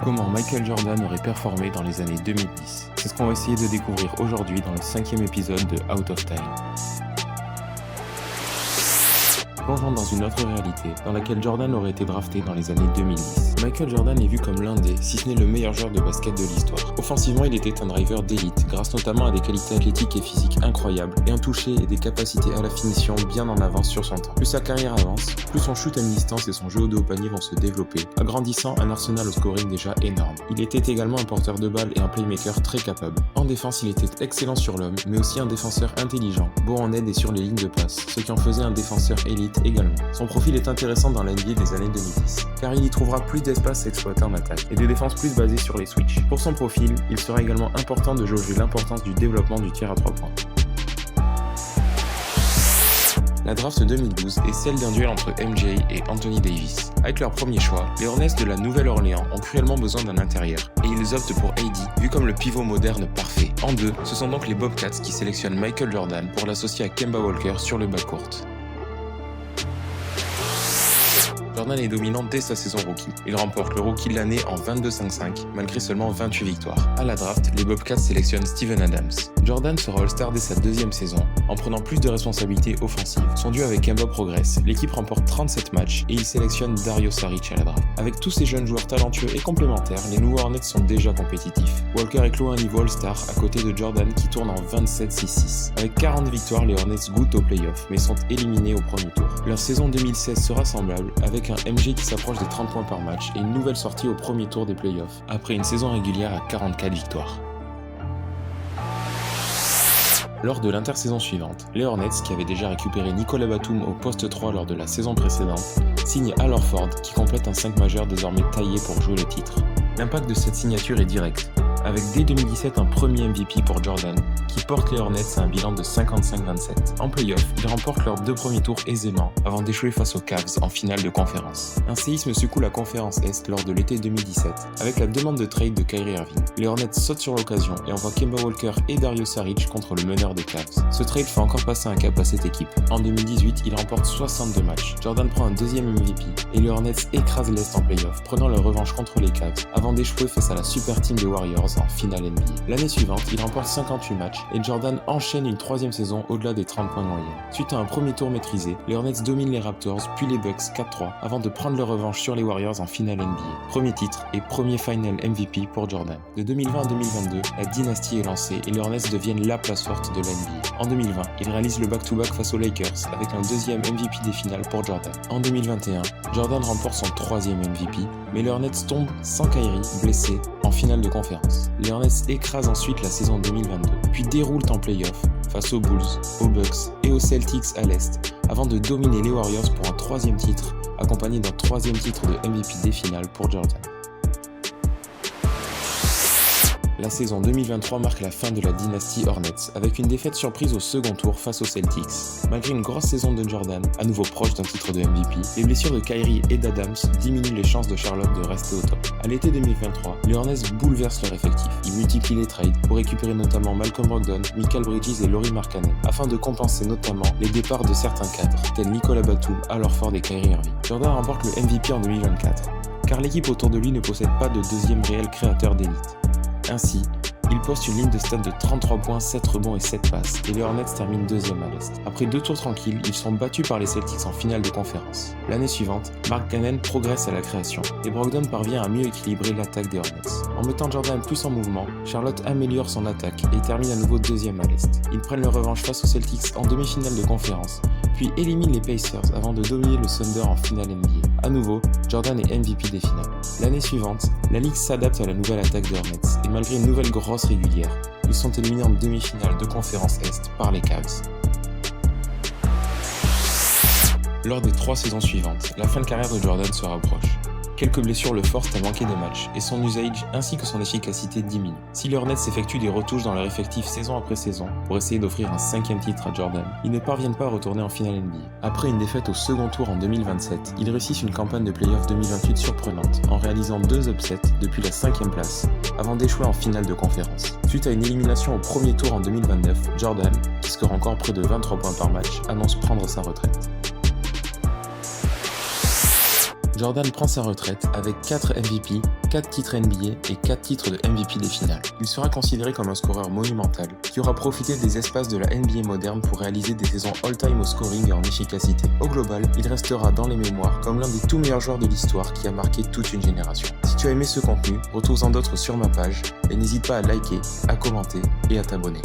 Comment Michael Jordan aurait performé dans les années 2010. C'est ce qu'on va essayer de découvrir aujourd'hui dans le 5e épisode de Out of Time. Plongeons dans une autre réalité, dans laquelle Jordan aurait été drafté dans les années 2010. Michael Jordan est vu comme l'un des, si ce n'est le meilleur joueur de basket de l'histoire. Offensivement, il était un driver d'élite, grâce notamment à des qualités athlétiques et physiques incroyables, et un toucher et des capacités à la finition bien en avance sur son temps. Plus sa carrière avance, plus son shoot à mi-distance et son jeu au dos au panier vont se développer, agrandissant un arsenal au scoring déjà énorme. Il était également un porteur de balle et un playmaker très capable. En défense, il était excellent sur l'homme, mais aussi un défenseur intelligent, beau en aide et sur les lignes de passe, ce qui en faisait un défenseur élite également. Son profil est intéressant dans la NBA des années 2010, car il y trouvera plus d'espace à exploiter en attaque et des défenses plus basées sur les switches. Pour son profil, il sera également important de jauger l'importance du développement du tir à 3 points. La draft 2012 est celle d'un duel entre MJ et Anthony Davis. Avec leur premier choix, les Hornets de la Nouvelle-Orléans ont cruellement besoin d'un intérieur, et ils optent pour AD, vu comme le pivot moderne parfait. En deux, ce sont donc les Bobcats qui sélectionnent Michael Jordan pour l'associer à Kemba Walker sur le backcourt. Jordan est dominant dès sa saison rookie. Il remporte le rookie de l'année en 22-5-5, malgré seulement 28 victoires. À la draft, les Bobcats sélectionnent Steven Adams. Jordan sera All-Star dès sa deuxième saison, en prenant plus de responsabilités offensives. Son duo avec Kemba progresse, l'équipe remporte 37 matchs et il sélectionne Dario Saric à la draft. Avec tous ces jeunes joueurs talentueux et complémentaires, les nouveaux Hornets sont déjà compétitifs. Walker est clos à un niveau All-Star à côté de Jordan qui tourne en 27-6-6. Avec 40 victoires, les Hornets goûtent aux playoffs, mais sont éliminés au premier tour. Leur saison 2016 sera semblable, avec un MJ qui s'approche des 30 points par match et une nouvelle sortie au premier tour des playoffs, après une saison régulière à 44 victoires. Lors de l'intersaison suivante, les Hornets, qui avaient déjà récupéré Nicolas Batum au poste 3 lors de la saison précédente, signent Al Horford qui complète un 5 majeur désormais taillé pour jouer le titre. L'impact de cette signature est direct, avec dès 2017 un premier MVP pour Jordan, qui porte les Hornets à un bilan de 55-27. En play-off, ils remportent leurs 2 premiers tours aisément, avant d'échouer face aux Cavs en finale de conférence. Un séisme secoue la conférence Est lors de l'été 2017, avec la demande de trade de Kyrie Irving. Les Hornets sautent sur l'occasion et envoient Kemba Walker et Dario Saric contre le meneur des Cavs. Ce trade fait encore passer un cap à cette équipe. En 2018, ils remportent 62 matchs. Jordan prend un deuxième MVP, et les Hornets écrasent l'Est en play-off, prenant leur revanche contre les Cavs, avant d'échouer face à la super team des Warriors en finale NBA. L'année suivante, ils remportent 58 matchs, et Jordan enchaîne une troisième saison au-delà des 30 points de moyenne. Suite à un premier tour maîtrisé, les Hornets dominent les Raptors, puis les Bucks 4-3, avant de prendre leur revanche sur les Warriors en finale NBA. Premier titre et premier final MVP pour Jordan. De 2020 à 2022, la dynastie est lancée et les Hornets deviennent la place forte de la NBA. En 2020, ils réalisent le back-to-back face aux Lakers avec un deuxième MVP des finales pour Jordan. En 2021, Jordan remporte son troisième MVP, mais les Hornets tombent sans Kyrie, blessé, en finale de conférence. Les Hornets écrasent ensuite la saison 2022, puis déroulent en play-off face aux Bulls, aux Bucks et aux Celtics à l'Est, avant de dominer les Warriors pour un troisième titre, accompagné d'un troisième titre de MVP des finales pour Jordan. La saison 2023 marque la fin de la dynastie Hornets, avec une défaite surprise au second tour face aux Celtics. Malgré une grosse saison de Jordan, à nouveau proche d'un titre de MVP, les blessures de Kyrie et d'Adams diminuent les chances de Charlotte de rester au top. À l'été 2023, les Hornets bouleversent leur effectif. Ils multiplient les trades pour récupérer notamment Malcolm Brogdon, Mikal Bridges et Lauri Markkanen, afin de compenser notamment les départs de certains cadres, tels Nicolas Batum, Al Horford et Kyrie Irving. Jordan remporte le MVP en 2024, car l'équipe autour de lui ne possède pas de deuxième réel créateur d'élite. Ainsi, il poste une ligne de stats de 33 points, 7 rebonds et 7 passes, et les Hornets terminent deuxième à l'Est. Après 2 tours tranquilles, ils sont battus par les Celtics en finale de conférence. L'année suivante, Markkanen progresse à la création, et Brogdon parvient à mieux équilibrer l'attaque des Hornets. En mettant Jordan plus en mouvement, Charlotte améliore son attaque et termine à nouveau deuxième à l'Est. Ils prennent leur revanche face aux Celtics en demi-finale de conférence, puis éliminent les Pacers avant de dominer le Thunder en finale NBA. À nouveau, Jordan est MVP des finales. L'année suivante, la ligue s'adapte à la nouvelle attaque des Hornets, et malgré une nouvelle grosse régulière, ils sont éliminés en demi-finale de conférence Est par les Cavs. Lors des 3 saisons suivantes, la fin de carrière de Jordan se rapproche. Quelques blessures le forcent à manquer des matchs, et son usage ainsi que son efficacité diminue. Si les Hornets effectuent des retouches dans leur effectif saison après saison pour essayer d'offrir un 5e titre à Jordan, ils ne parviennent pas à retourner en finale NBA. Après une défaite au second tour en 2027, ils réussissent une campagne de playoff 2028 surprenante, en réalisant 2 upsets depuis la 5e place, avant d'échouer en finale de conférence. Suite à une élimination au premier tour en 2029, Jordan, qui score encore près de 23 points par match, annonce prendre sa retraite. Jordan prend sa retraite avec 4 MVP, 4 titres NBA et 4 titres de MVP des finales. Il sera considéré comme un scoreur monumental qui aura profité des espaces de la NBA moderne pour réaliser des saisons all-time au scoring et en efficacité. Au global, il restera dans les mémoires comme l'un des tout meilleurs joueurs de l'histoire qui a marqué toute une génération. Si tu as aimé ce contenu, retrouve-en d'autres sur ma page et n'hésite pas à liker, à commenter et à t'abonner.